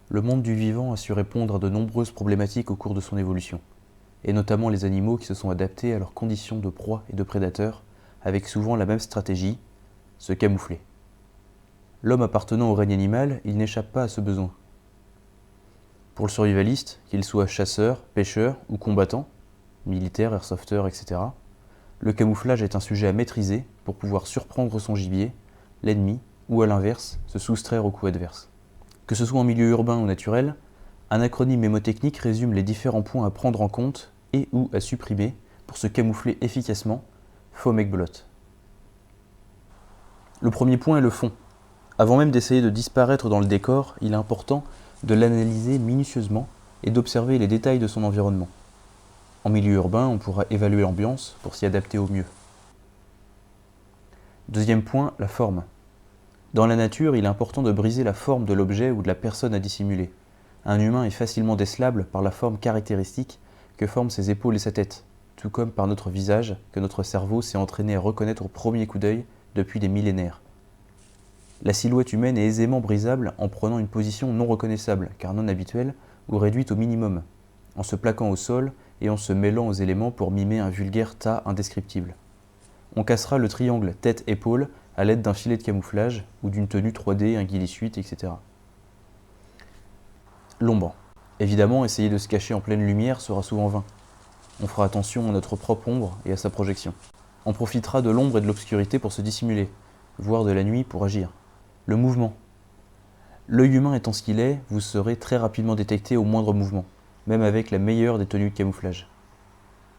Le monde du vivant a su répondre à de nombreuses problématiques au cours de son évolution, et notamment les animaux qui se sont adaptés à leurs conditions de proie et de prédateurs, avec souvent la même stratégie, se camoufler. L'homme appartenant au règne animal, il n'échappe pas à ce besoin. Pour le survivaliste, qu'il soit chasseur, pêcheur ou combattant, militaire, airsofter, etc., le camouflage est un sujet à maîtriser pour pouvoir surprendre son gibier, l'ennemi, ou à l'inverse, se soustraire aux coups adverses. Que ce soit en milieu urbain ou naturel, un acronyme mémotechnique résume les différents points à prendre en compte et ou à supprimer pour se camoufler efficacement, Fomek-Blot. Le premier point est le fond. Avant même d'essayer de disparaître dans le décor, il est important de l'analyser minutieusement et d'observer les détails de son environnement. En milieu urbain, on pourra évaluer l'ambiance pour s'y adapter au mieux. Deuxième point, la forme. Dans la nature, il est important de briser la forme de l'objet ou de la personne à dissimuler. Un humain est facilement décelable par la forme caractéristique que forment ses épaules et sa tête, tout comme par notre visage que notre cerveau s'est entraîné à reconnaître au premier coup d'œil depuis des millénaires. La silhouette humaine est aisément brisable en prenant une position non reconnaissable, car non habituelle, ou réduite au minimum, en se plaquant au sol et en se mêlant aux éléments pour mimer un vulgaire tas indescriptible. On cassera le triangle tête-épaule à l'aide d'un filet de camouflage ou d'une tenue 3D, un guilly-suite, etc. L'ombre. Évidemment, essayer de se cacher en pleine lumière sera souvent vain. On fera attention à notre propre ombre et à sa projection. On profitera de l'ombre et de l'obscurité pour se dissimuler, voire de la nuit pour agir. Le mouvement. L'œil humain étant ce qu'il est, vous serez très rapidement détecté au moindre mouvement, même avec la meilleure des tenues de camouflage.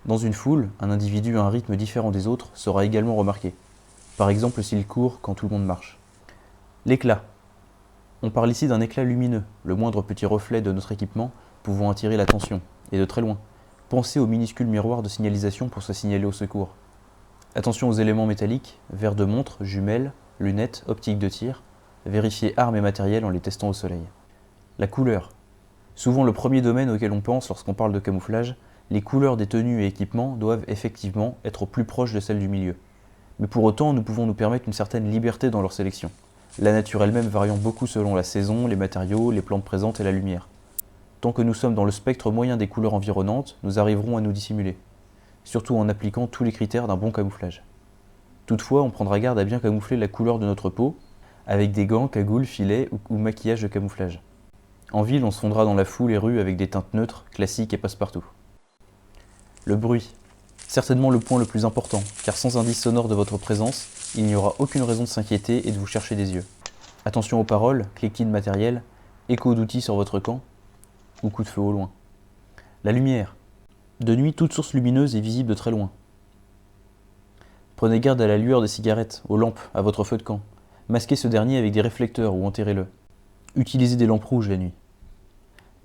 Dans une foule, un individu à un rythme différent des autres sera également remarqué. Par exemple s'il court quand tout le monde marche. L'éclat. On parle ici d'un éclat lumineux, le moindre petit reflet de notre équipement pouvant attirer l'attention, et de très loin. Pensez aux minuscules miroirs de signalisation pour se signaler au secours. Attention aux éléments métalliques, verres de montre, jumelles, lunettes, optiques de tir. Vérifiez armes et matériel en les testant au soleil. La couleur. Souvent le premier domaine auquel on pense lorsqu'on parle de camouflage, les couleurs des tenues et équipements doivent effectivement être au plus proche de celles du milieu. Mais pour autant, nous pouvons nous permettre une certaine liberté dans leur sélection, la nature elle-même variant beaucoup selon la saison, les matériaux, les plantes présentes et la lumière. Tant que nous sommes dans le spectre moyen des couleurs environnantes, nous arriverons à nous dissimuler, surtout en appliquant tous les critères d'un bon camouflage. Toutefois, on prendra garde à bien camoufler la couleur de notre peau, avec des gants, cagoules, filets ou maquillage de camouflage. En ville, on se fondra dans la foule et rue avec des teintes neutres, classiques et passe-partout. Le bruit. Certainement le point le plus important, car sans indice sonore de votre présence, il n'y aura aucune raison de s'inquiéter et de vous chercher des yeux. Attention aux paroles, cliquetis de matériel, écho d'outils sur votre camp, ou coup de feu au loin. La lumière. De nuit, toute source lumineuse est visible de très loin. Prenez garde à la lueur des cigarettes, aux lampes, à votre feu de camp. Masquez ce dernier avec des réflecteurs ou enterrez-le. Utilisez des lampes rouges la nuit.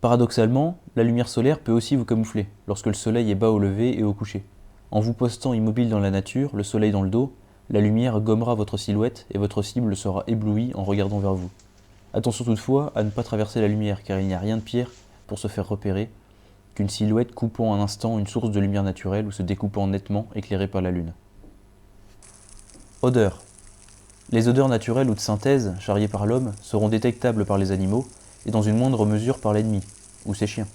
Paradoxalement, la lumière solaire peut aussi vous camoufler, lorsque le soleil est bas au lever et au coucher. En vous postant immobile dans la nature, le soleil dans le dos, la lumière gommera votre silhouette et votre cible sera éblouie en regardant vers vous. Attention toutefois à ne pas traverser la lumière, car il n'y a rien de pire pour se faire repérer qu'une silhouette coupant un instant une source de lumière naturelle ou se découpant nettement éclairée par la lune. Odeur. Les odeurs naturelles ou de synthèse, charriées par l'homme, seront détectables par les animaux et dans une moindre mesure par l'ennemi, ou ses chiens.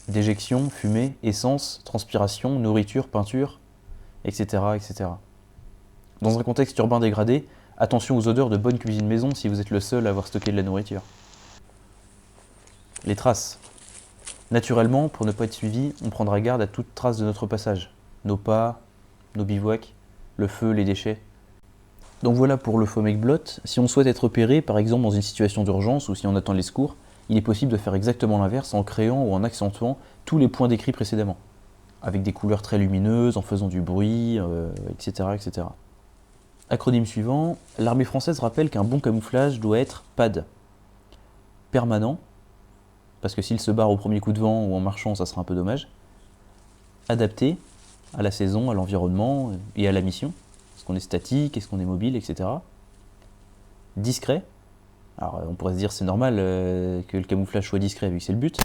Déjection, fumée, essence, transpiration, nourriture, peinture, etc., etc. Dans un contexte urbain dégradé, attention aux odeurs de bonne cuisine maison si vous êtes le seul à avoir stocké de la nourriture. Les traces. Naturellement, pour ne pas être suivi, on prendra garde à toute trace de notre passage. Nos pas, nos bivouacs, le feu, les déchets. Donc voilà pour le Fomek-Blot. Si on souhaite être repéré, par exemple dans une situation d'urgence ou si on attend les secours, il est possible de faire exactement l'inverse en créant ou en accentuant tous les points décrits précédemment, avec des couleurs très lumineuses, en faisant du bruit, etc., etc. Acronyme suivant, l'armée française rappelle qu'un bon camouflage doit être PAD. Permanent, parce que s'il se barre au premier coup de vent ou en marchant, ça sera un peu dommage. Adapté à la saison, à l'environnement et à la mission. Est-ce qu'on est statique, est-ce qu'on est mobile, etc. Discret. Alors on pourrait se dire c'est normal que le camouflage soit discret vu que c'est le but.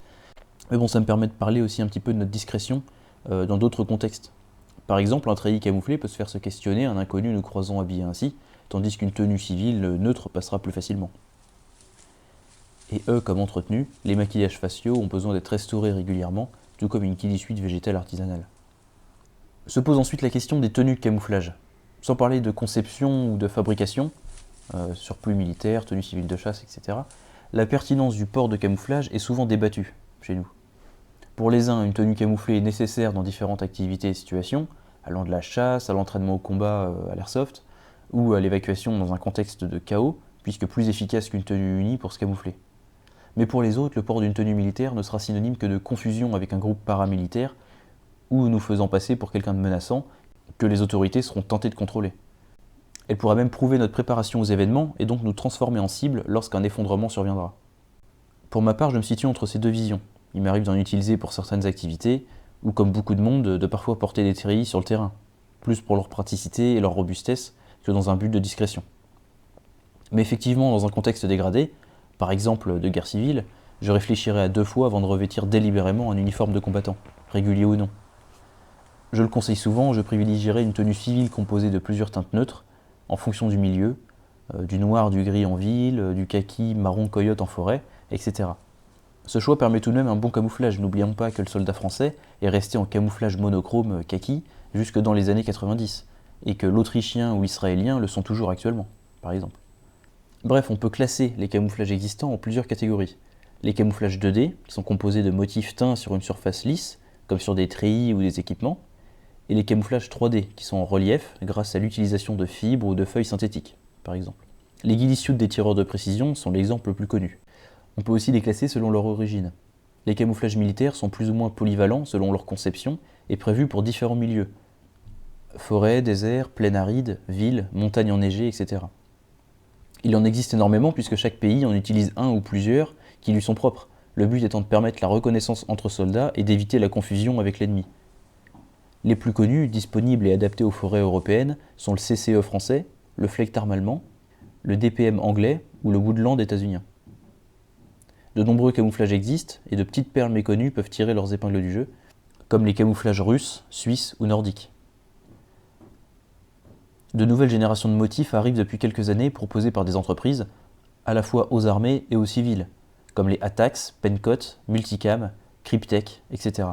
Mais bon, ça me permet de parler aussi un petit peu de notre discrétion dans d'autres contextes. Par exemple, un treillis camouflé peut se faire se questionner un inconnu nous croisant habillé ainsi, tandis qu'une tenue civile neutre passera plus facilement. Et eux, comme entretenu, les maquillages faciaux ont besoin d'être restaurés régulièrement, tout comme une killisuite végétale artisanale. Se pose ensuite la question des tenues de camouflage. Sans parler de conception ou de fabrication, surplus militaire, tenue civile de chasse, etc., la pertinence du port de camouflage est souvent débattue chez nous. Pour les uns, une tenue camouflée est nécessaire dans différentes activités et situations, allant de la chasse à l'entraînement au combat à l'airsoft, ou à l'évacuation dans un contexte de chaos, puisque plus efficace qu'une tenue unie pour se camoufler. Mais pour les autres, le port d'une tenue militaire ne sera synonyme que de confusion avec un groupe paramilitaire, ou nous faisant passer pour quelqu'un de menaçant, que les autorités seront tentées de contrôler. Elle pourra même prouver notre préparation aux événements et donc nous transformer en cible lorsqu'un effondrement surviendra. Pour ma part, je me situe entre ces deux visions. Il m'arrive d'en utiliser pour certaines activités, ou comme beaucoup de monde, de parfois porter des treillis sur le terrain, plus pour leur praticité et leur robustesse que dans un but de discrétion. Mais effectivement, dans un contexte dégradé, par exemple de guerre civile, je réfléchirai à 2 fois avant de revêtir délibérément un uniforme de combattant, régulier ou non. Je le conseille souvent, je privilégierai une tenue civile composée de plusieurs teintes neutres, en fonction du milieu, du noir, du gris en ville, du kaki marron coyote en forêt, etc. Ce choix permet tout de même un bon camouflage. N'oublions pas que le soldat français est resté en camouflage monochrome kaki jusque dans les années 90, et que l'autrichien ou israélien le sont toujours actuellement, par exemple. Bref, on peut classer les camouflages existants en plusieurs catégories. Les camouflages 2D, qui sont composés de motifs teints sur une surface lisse, comme sur des treillis ou des équipements, et les camouflages 3D, qui sont en relief grâce à l'utilisation de fibres ou de feuilles synthétiques, par exemple. Les ghillie-suits des tireurs de précision sont l'exemple le plus connu. On peut aussi les classer selon leur origine. Les camouflages militaires sont plus ou moins polyvalents selon leur conception et prévus pour différents milieux. Forêt, désert, plaine aride, ville, montagne enneigée, etc. Il en existe énormément puisque chaque pays en utilise un ou plusieurs qui lui sont propres, le but étant de permettre la reconnaissance entre soldats et d'éviter la confusion avec l'ennemi. Les plus connus, disponibles et adaptés aux forêts européennes, sont le CCE français, le Flektarm allemand, le DPM anglais ou le Woodland états-unien. De nombreux camouflages existent et de petites perles méconnues peuvent tirer leurs épingles du jeu, comme les camouflages russes, suisses ou nordiques. De nouvelles générations de motifs arrivent depuis quelques années proposées par des entreprises, à la fois aux armées et aux civils, comme les Atax, Pencot, Multicam, Cryptek, etc.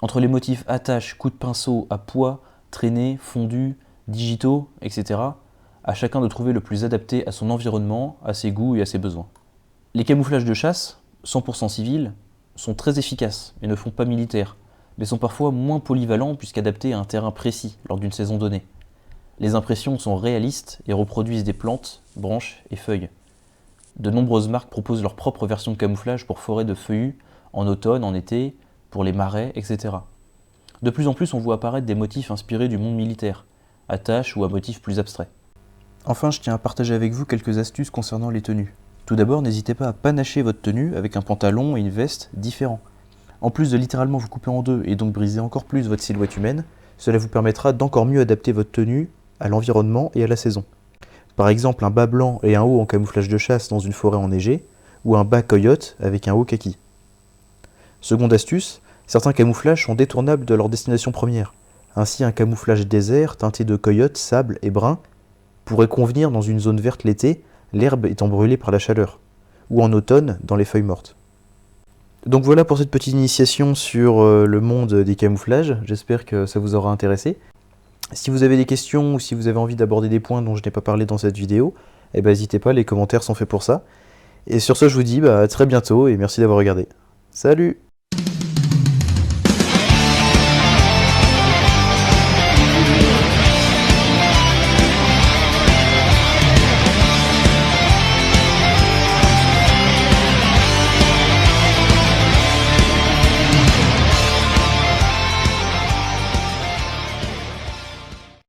Entre les motifs attache, coup de pinceau, à poids, traînés, fondus, digitaux, etc., à chacun de trouver le plus adapté à son environnement, à ses goûts et à ses besoins. Les camouflages de chasse, 100% civils, sont très efficaces et ne font pas militaire, mais sont parfois moins polyvalents puisqu'adaptés à un terrain précis lors d'une saison donnée. Les impressions sont réalistes et reproduisent des plantes, branches et feuilles. De nombreuses marques proposent leur propre version de camouflage pour forêts de feuillus, en automne, en été, pour les marais, etc. De plus en plus, on voit apparaître des motifs inspirés du monde militaire, attaches ou à motifs plus abstraits. Enfin, je tiens à partager avec vous quelques astuces concernant les tenues. Tout d'abord, n'hésitez pas à panacher votre tenue avec un pantalon et une veste différents. En plus de littéralement vous couper en deux et donc briser encore plus votre silhouette humaine, cela vous permettra d'encore mieux adapter votre tenue à l'environnement et à la saison. Par exemple, un bas blanc et un haut en camouflage de chasse dans une forêt enneigée, ou un bas coyote avec un haut kaki. Seconde astuce, certains camouflages sont détournables de leur destination première. Ainsi, un camouflage désert teinté de coyote, sable et brun pourrait convenir dans une zone verte l'été, l'herbe étant brûlée par la chaleur, ou en automne dans les feuilles mortes. Donc voilà pour cette petite initiation sur le monde des camouflages, j'espère que ça vous aura intéressé. Si vous avez des questions ou si vous avez envie d'aborder des points dont je n'ai pas parlé dans cette vidéo, n'hésitez pas, les commentaires sont faits pour ça. Et sur ce, je vous dis à très bientôt et merci d'avoir regardé. Salut!